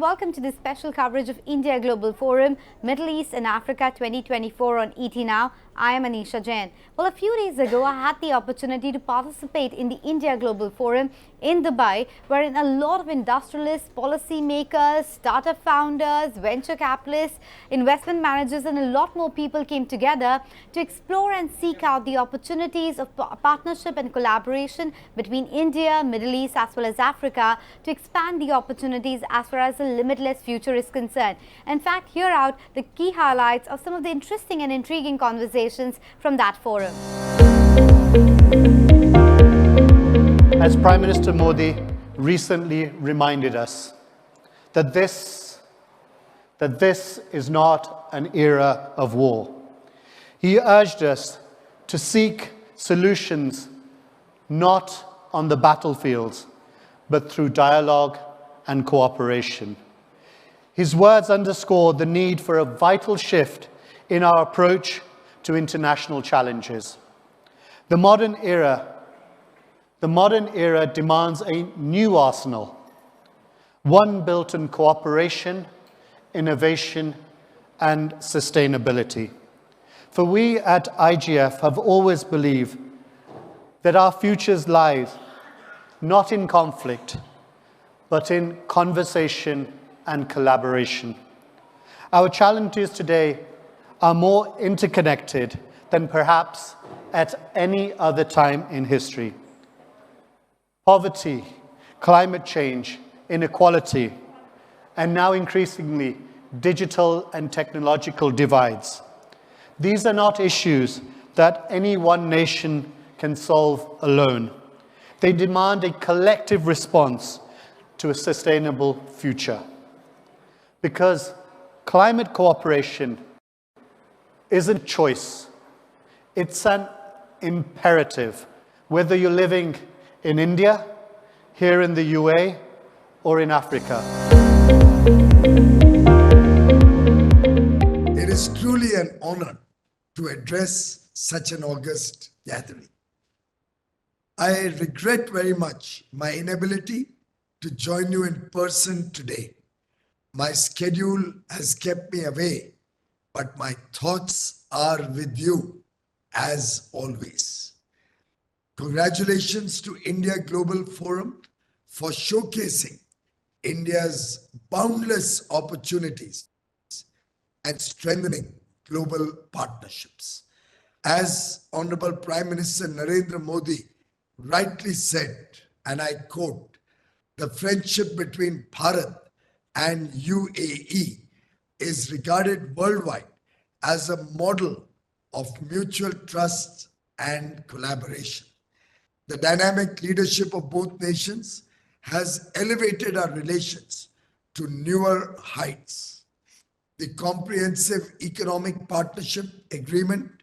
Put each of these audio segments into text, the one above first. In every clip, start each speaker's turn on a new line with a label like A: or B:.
A: welcome to this special coverage of India Global Forum, Middle East and Africa 2024 on ET Now. I am Anisha Jain. Well, a few days ago, I had the opportunity to participate in the India Global Forum in Dubai, wherein a lot of industrialists, policymakers, startup founders, venture capitalists, investment managers and a lot more people came together to explore and seek out the opportunities of partnership and collaboration between India, Middle East as well as Africa to expand the opportunities as far as the limitless future is concerned. In fact, here out the key highlights of some of the interesting and intriguing conversations from that forum.
B: As Prime Minister Modi recently reminded us that this is not an era of war. He urged us to seek solutions not on the battlefields, but through dialogue and cooperation. His words underscore the need for a vital shift in our approach to international challenges. The modern era demands a new arsenal, one built on cooperation, innovation, and sustainability. For we at IGF have always believed that our futures lies not in conflict, but in conversation and collaboration. Our challenges today are more interconnected than perhaps at any other time in history. Poverty, climate change, inequality, and now increasingly digital and technological divides. These are not issues that any one nation can solve alone. They demand a collective response to a sustainable future. Because climate cooperation isn't a choice, it's an imperative, whether you're living in India, here in the UAE, or in Africa.
C: It is truly an honor to address such an august gathering. I regret very much my inability to join you in person today. My schedule has kept me away, but my thoughts are with you as always. Congratulations to India Global Forum for showcasing India's boundless opportunities and strengthening global partnerships. As Honorable Prime Minister Narendra Modi rightly said, and I quote, "The friendship between Bharat and UAE is regarded worldwide as a model of mutual trust and collaboration. The dynamic leadership of both nations has elevated our relations to newer heights. The Comprehensive Economic Partnership Agreement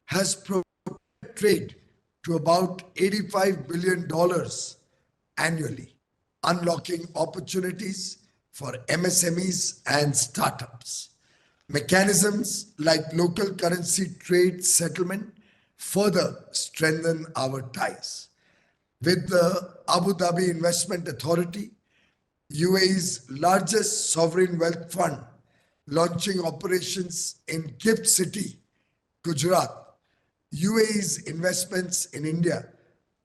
C: has propelled trade to about $85 billion annually, unlocking opportunities for MSMEs and startups. Mechanisms like local currency trade settlement further strengthen our ties. With the Abu Dhabi Investment Authority, UAE's largest sovereign wealth fund, launching operations in Gift City, Gujarat, UAE's investments in India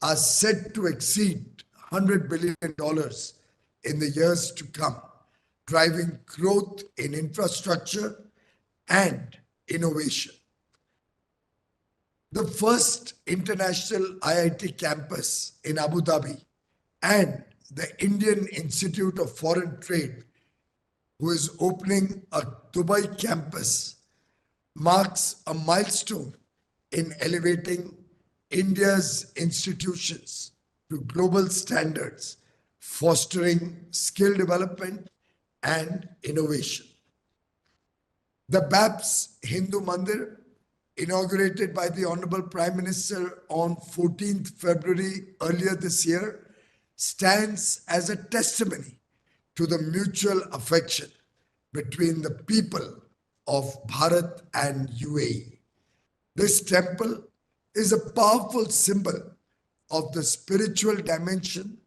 C: are set to exceed $100 billion in the years to come, driving growth in infrastructure and innovation. The first international IIT campus in Abu Dhabi and the Indian Institute of Foreign Trade, who is opening a Dubai campus, marks a milestone in elevating India's institutions to global standards, fostering skill development and innovation. The BAPS Hindu Mandir, inaugurated by the Honorable Prime Minister on 14th February earlier this year, stands as a testimony to the mutual affection between the people of Bharat and UAE. This temple is a powerful symbol of the spiritual dimension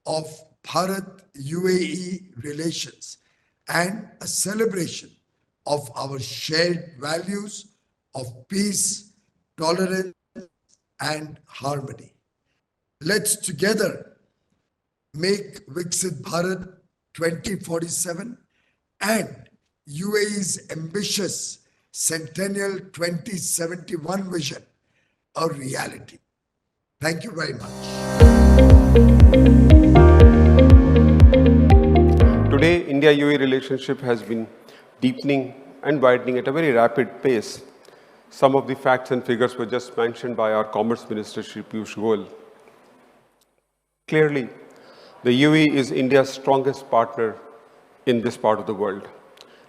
C: of Bharat-UAE relations and a celebration of our shared values of peace, tolerance, and harmony. Let's together make Viksit Bharat 2047 and UAE's ambitious Centennial 2071 vision a reality. Thank you very much.
D: Today, India-UAE relationship has been deepening and widening at a very rapid pace. Some of the facts and figures were just mentioned by our Commerce Minister, Shri Piyush Goyal. Clearly, the UAE is India's strongest partner in this part of the world.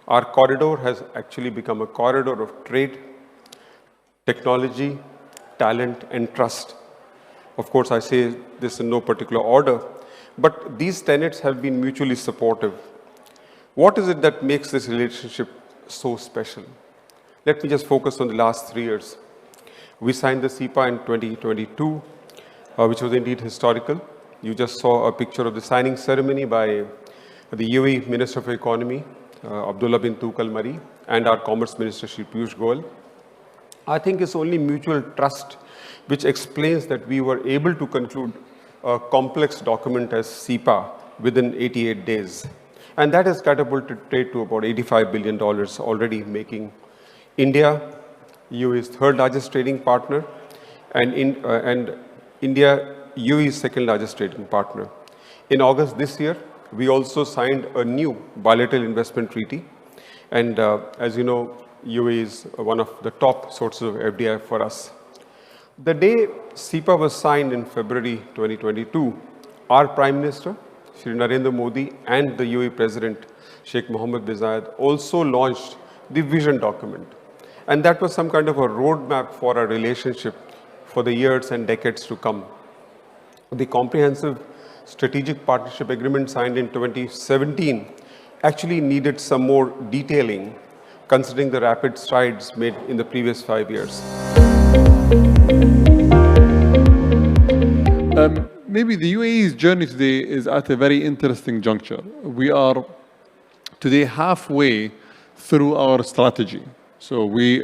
D: Our corridor has actually become a corridor of trade, technology, talent, and trust. Of course, I say this in no particular order, but these tenets have been mutually supportive. What is it that makes this relationship so special? Let me just focus on the last 3 years. We signed the CEPA in 2022, which was indeed historical. You just saw a picture of the signing ceremony by the UAE Minister of Economy, Abdullah bin Tuq Al-Mari, and our Commerce Minister, Shri Piyush Goyal. I think it's only mutual trust which explains that we were able to conclude a complex document as CEPA within 88 days. And that has catapulted trade to about $85 billion already, making India UAE's third largest trading partner and India UAE's second largest trading partner. In August this year, we also signed a new bilateral investment treaty. And as you know, UAE is one of the top sources of FDI for us. The day CEPA was signed in February 2022, our Prime Minister, Shri Narendra Modi, and the UAE President, Sheikh Mohammed bin Zayed, also launched the vision document. And that was some kind of a roadmap for our relationship for the years and decades to come. The comprehensive strategic partnership agreement signed in 2017 actually needed some more detailing, considering the rapid strides made in the previous 5 years.
E: Maybe the UAE's journey today is at a very interesting juncture. We are today halfway through our strategy. So we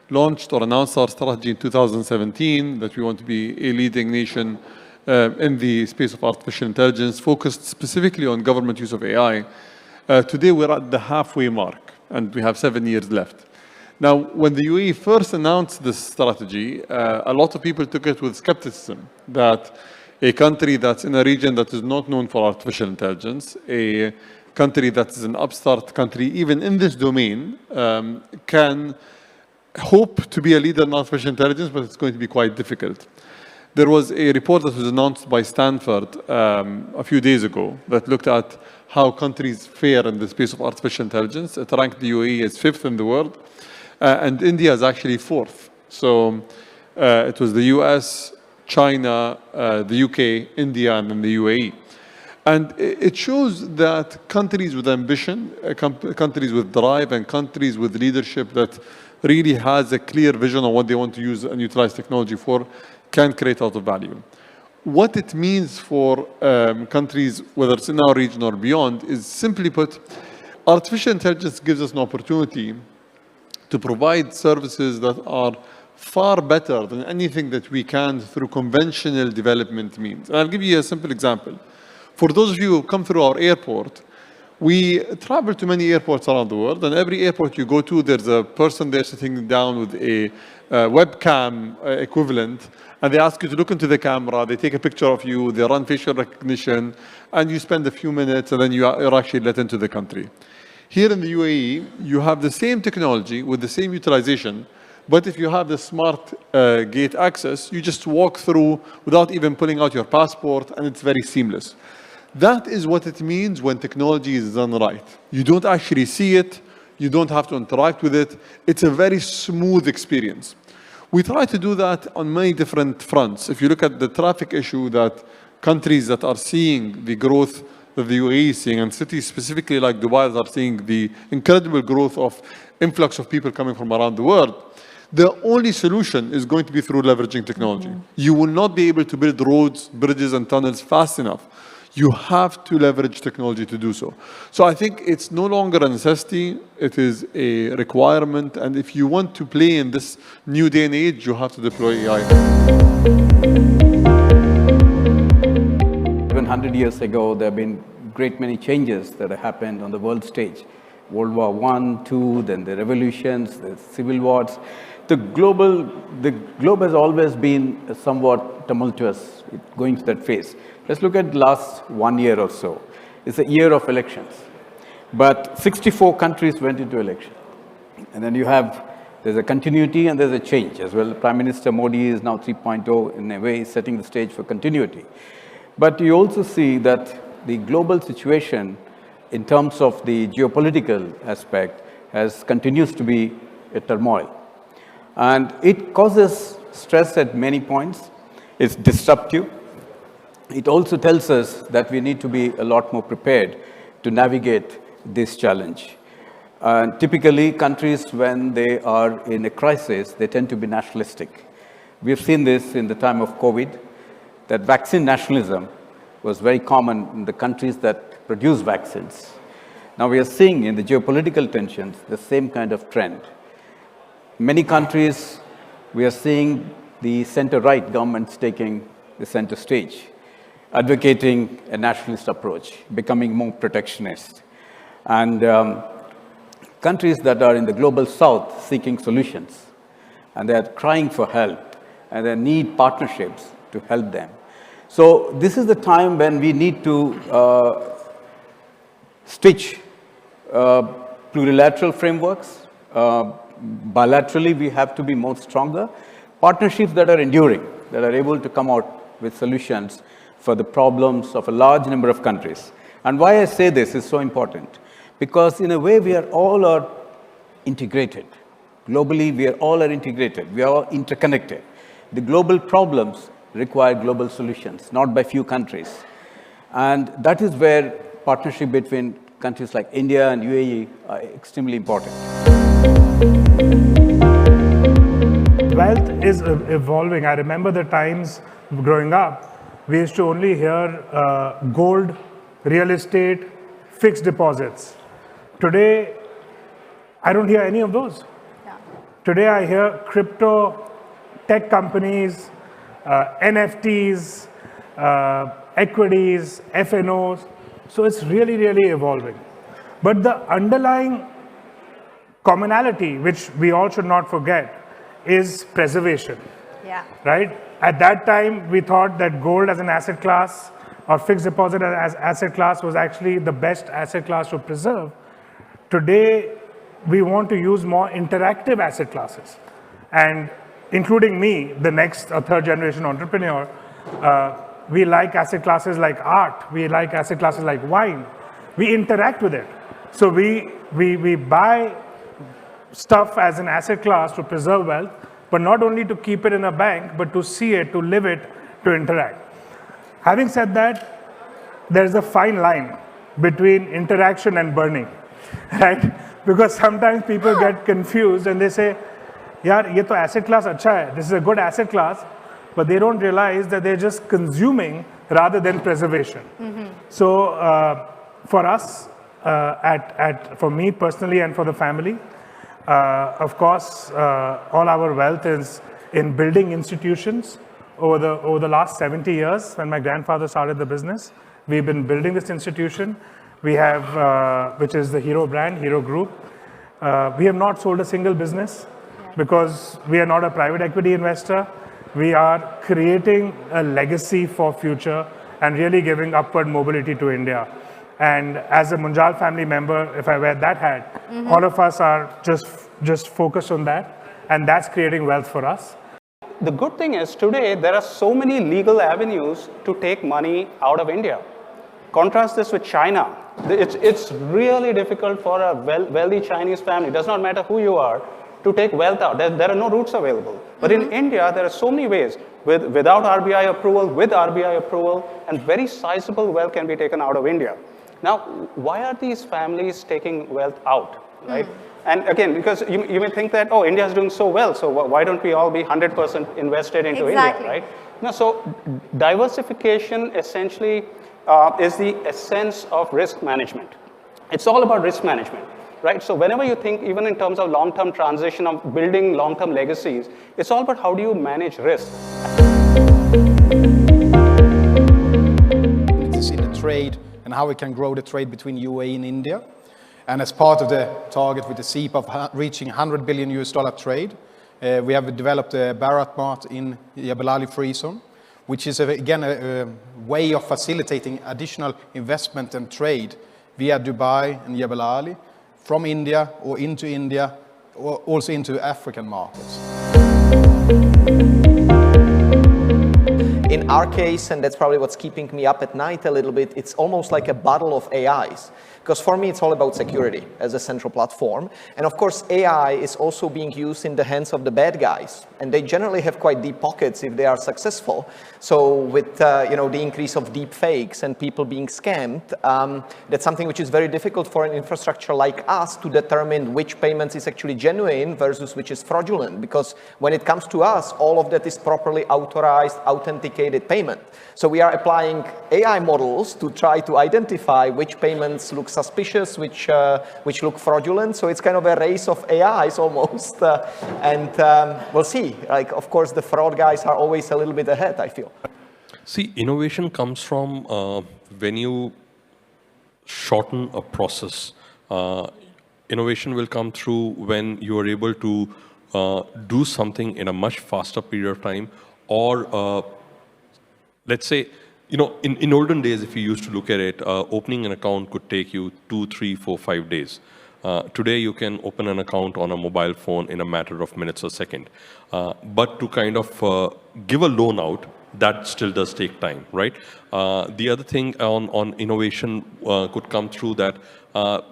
E: launched or announced our strategy in 2017 that we want to be a leading nation in the space of artificial intelligence, focused specifically on government use of AI. Today we're at the halfway mark and we have 7 years left. Now, when the UAE first announced this strategy, a lot of people took it with skepticism that a country that's in a region that is not known for artificial intelligence, a country that is an upstart country, even in this domain, can hope to be a leader in artificial intelligence, but it's going to be quite difficult. There was a report that was announced by Stanford a few days ago that looked at how countries fare in the space of artificial intelligence. It ranked the UAE as 5th in the world, and India is actually 4th. So it was the US, China, the UK, India, and then the UAE. And it shows that countries with ambition, countries with drive, and countries with leadership that really has a clear vision on what they want to use and utilize technology for can create a lot of value. What it means for countries, whether it's in our region or beyond, is simply put, artificial intelligence gives us an opportunity to provide services that are far better than anything that we can through conventional development means. And I'll give you a simple example. For those of you who come through our airport, we travel to many airports around the world, and every airport you go to, there's a person there sitting down with a webcam equivalent, and they ask you to look into the camera, they take a picture of you, they run facial recognition, and you spend a few minutes, and then you're actually let into the country. Here in the UAE, you have the same technology with the same utilization, but if you have the smart gate access, you just walk through without even pulling out your passport, and it's very seamless. That is what it means when technology is done right. You don't actually see it, you don't have to interact with it. It's a very smooth experience. We try to do that on many different fronts. If you look at the traffic issue that countries that are seeing the growth that the UAE is seeing, and cities specifically like Dubai that are seeing the incredible growth of influx of people coming from around the world, the only solution is going to be through leveraging technology. You will not be able to build roads, bridges, and tunnels fast enough. you have to leverage technology to do so. So I think it's no longer a necessity, it is a requirement, and if you want to play in this new day and age, you have to deploy AI.
F: Even 100 years ago, there have been great many changes that have happened on the world stage. World War I, II, then the revolutions, the civil wars. The globe has always been somewhat tumultuous, going through that phase. Let's look at the last 1 year or so. It's a year of elections. But 64 countries went into election. And then there's a continuity and there's a change as well. Prime Minister Modi is now 3.0 in a way, setting the stage for continuity. But you also see that the global situation in terms of the geopolitical aspect continues to be a turmoil. And it causes stress at many points. It's disruptive. It also tells us that we need to be a lot more prepared to navigate this challenge. Typically, countries, when they are in a crisis, they tend to be nationalistic. We have seen this in the time of COVID, that vaccine nationalism was very common in the countries that produce vaccines. Now we are seeing in the geopolitical tensions the same kind of trend. Many countries, we are seeing the center-right governments taking the center stage, advocating a nationalist approach, becoming more protectionist. And countries that are in the global south seeking solutions, and they are crying for help, and they need partnerships to help them. So this is the time when we need to stitch plurilateral frameworks. Bilaterally, we have to be more stronger. Partnerships that are enduring, that are able to come out with solutions for the problems of a large number of countries. And why I say this is so important, because in a way we are all integrated. Globally, we are all integrated. We are all interconnected. The global problems require global solutions, not by few countries. And that is where partnership between countries like India and UAE are extremely important.
G: Wealth is evolving. I remember the times growing up, we used to only hear gold, real estate, fixed deposits. Today, I don't hear any of those. Yeah. Today, I hear crypto, tech companies, NFTs, equities, FNOs. So it's really, really evolving. But the underlying commonality, which we all should not forget, is preservation. Yeah. Right? At that time, we thought that gold as an asset class or fixed deposit as asset class was actually the best asset class to preserve. Today, we want to use more interactive asset classes. And including me, the next or third generation entrepreneur, we like asset classes like art. We like asset classes like wine. We interact with it. So we buy stuff as an asset class to preserve wealth, but not only to keep it in a bank, but to see it, to live it, to interact. Having said that, there's a fine line between interaction and burning, right? Because sometimes people get confused and they say, yaar, ye to asset class acha hai. This is a good asset class, but they don't realize that they're just consuming rather than preservation. Mm-hmm. So for us, for me personally and for the family, of course, all our wealth is in building institutions. Over the last 70 years, when my grandfather started the business, we've been building this institution. We have, which is the Hero brand, Hero Group. We have not sold a single business because we are not a private equity investor. We are creating a legacy for future and really giving upward mobility to India. And as a Munjal family member, if I wear that hat, all of us are just focused on that, and that's creating wealth for us.
H: The good thing is today there are so many legal avenues to take money out of India. Contrast this with China. It's really difficult for a wealthy Chinese family, it does not matter who you are, to take wealth out. There are no routes available. But in India, there are so many ways, without RBI approval, with RBI approval, and very sizable wealth can be taken out of India. Now, why are these families taking wealth out, right? And again, because you may think that, oh, India is doing so well, so why don't we all be 100% invested into India, right? No, so diversification essentially is the essence of risk management. It's all about risk management, right? So whenever you think, even in terms of long-term transition, of building long-term legacies, it's all about how do you manage risk.
I: To see the trade and how we can grow the trade between UAE and India. And as part of the target with the CEPA of reaching $100 billion trade, we have developed a Bharat Mart in Jebel Ali Free Zone, which is, again, a way of facilitating additional investment and trade via Dubai and Jebel Ali from India or also into African markets.
J: In our case, and that's probably what's keeping me up at night a little bit, it's almost like a battle of AIs. Because for me, it's all about security as a central platform. And of course, AI is also being used in the hands of the bad guys. And they generally have quite deep pockets if they are successful. So with the increase of deep fakes and people being scammed, that's something which is very difficult for an infrastructure like us to determine which payments is actually genuine versus which is fraudulent. Because when it comes to us, all of that is properly authorized, authenticated payment. So we are applying AI models to try to identify which payments look suspicious, which look fraudulent. So it's kind of a race of AIs almost. We'll see. Like, of course, the fraud guys are always a little bit ahead, I feel.
K: See, innovation comes from when you shorten a process. Innovation will come through when you are able to do something in a much faster period of time, or let's say, in olden days, if you used to look at it, opening an account could take you 2, 3, 4, 5 days. Today, you can open an account on a mobile phone in a matter of minutes or second. But to kind of give a loan out, that still does take time, right? The other thing on innovation could come through that,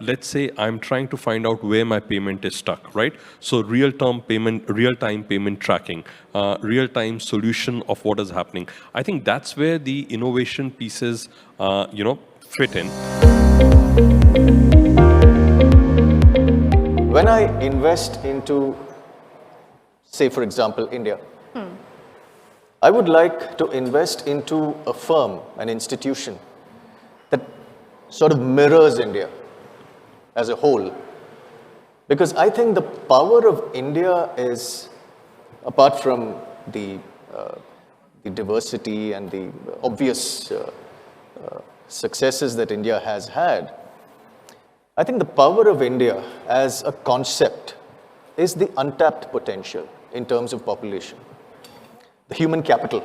K: let's say I'm trying to find out where my payment is stuck, right? So real-time payment tracking, real-time solution of what is happening. I think that's where the innovation pieces, fit in.
J: When I invest into, say, for example, India, I would like to invest into a firm, an institution that sort of mirrors India as a whole. Because I think the power of India is, apart from the diversity and the obvious successes that India has had, I think the power of India as a concept is the untapped potential in terms of population. The human capital.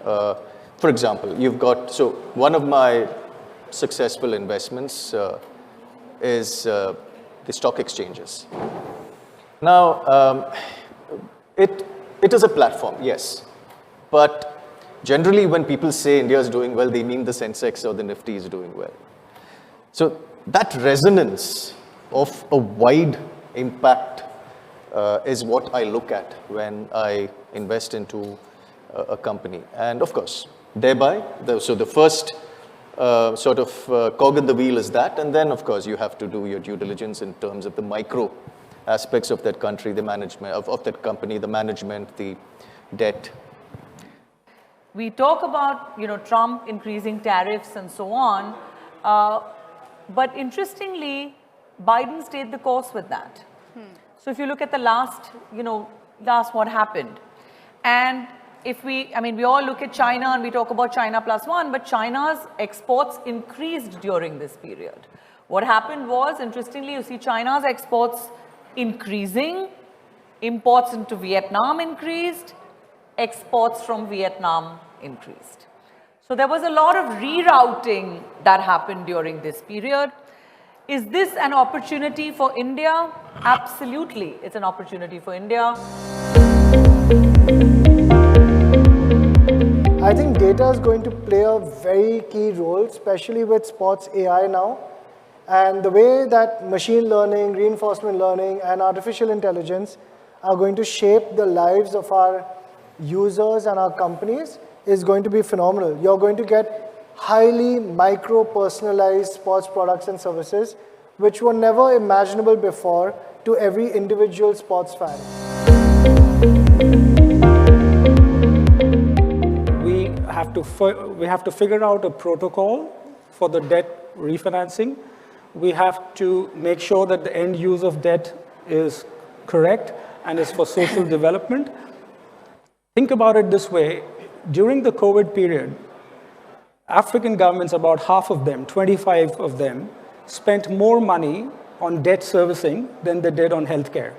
J: For example, you've got, so one of my successful investments is the stock exchanges. Now, it is a platform, yes. But generally when people say India is doing well, they mean the Sensex or the Nifty is doing well. So that resonance of a wide impact is what I look at when I invest into a company. And of course, thereby, so the first sort of cog in the wheel is that. And then, of course, you have to do your due diligence in terms of the micro aspects of that country, the management of that company, the management, the debt.
L: We talk about, Trump increasing tariffs and so on. But interestingly, Biden stayed the course with that. So if you look at the last what happened. And we all look at China and we talk about China +1, but China's exports increased during this period. What happened was, interestingly, you see China's exports increasing, imports into Vietnam increased, exports from Vietnam increased. So there was a lot of rerouting that happened during this period. Is this an opportunity for India? Absolutely, it's an opportunity for India.
M: I think data is going to play a very key role, especially with sports AI now. And the way that machine learning, reinforcement learning, and artificial intelligence are going to shape the lives of our users and our companies is going to be phenomenal. You're going to get highly micro-personalized sports products and services, which were never imaginable before to every individual sports fan.
F: We
N: have to figure out a protocol for the debt refinancing. We have to make sure that the end use of debt is correct and is for social development. Think about it this way. During the COVID period, African governments, about half of them, 25 of them, spent more money on debt servicing than they did on healthcare.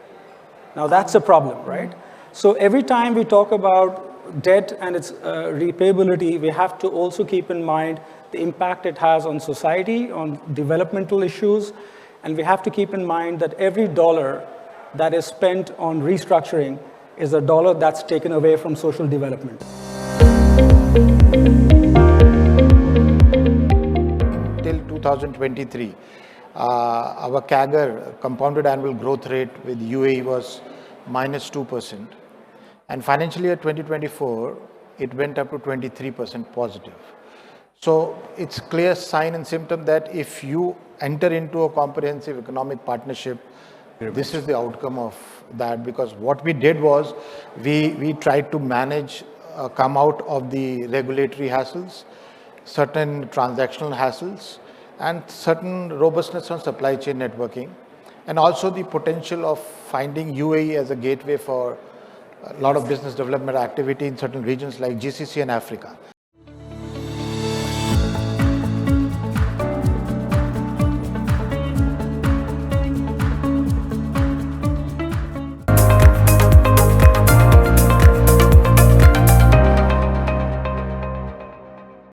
N: Now that's a problem, right? So every time we talk about debt and its repayability, we have to also keep in mind the impact it has on society, on developmental issues, and we have to keep in mind that every dollar that is spent on restructuring is a dollar that's taken away from social development.
O: Till 2023, our CAGR, compounded annual growth rate with UAE, was -2%. And financial year 2024, it went up to 23% positive. So it's clear sign and symptom that if you enter into a comprehensive economic partnership, this is the outcome of that, because what we did was we tried to manage, come out of the regulatory hassles, certain transactional hassles, and certain robustness on supply chain networking, and also the potential of finding UAE as a gateway for a lot of business development activity in certain regions like GCC and Africa.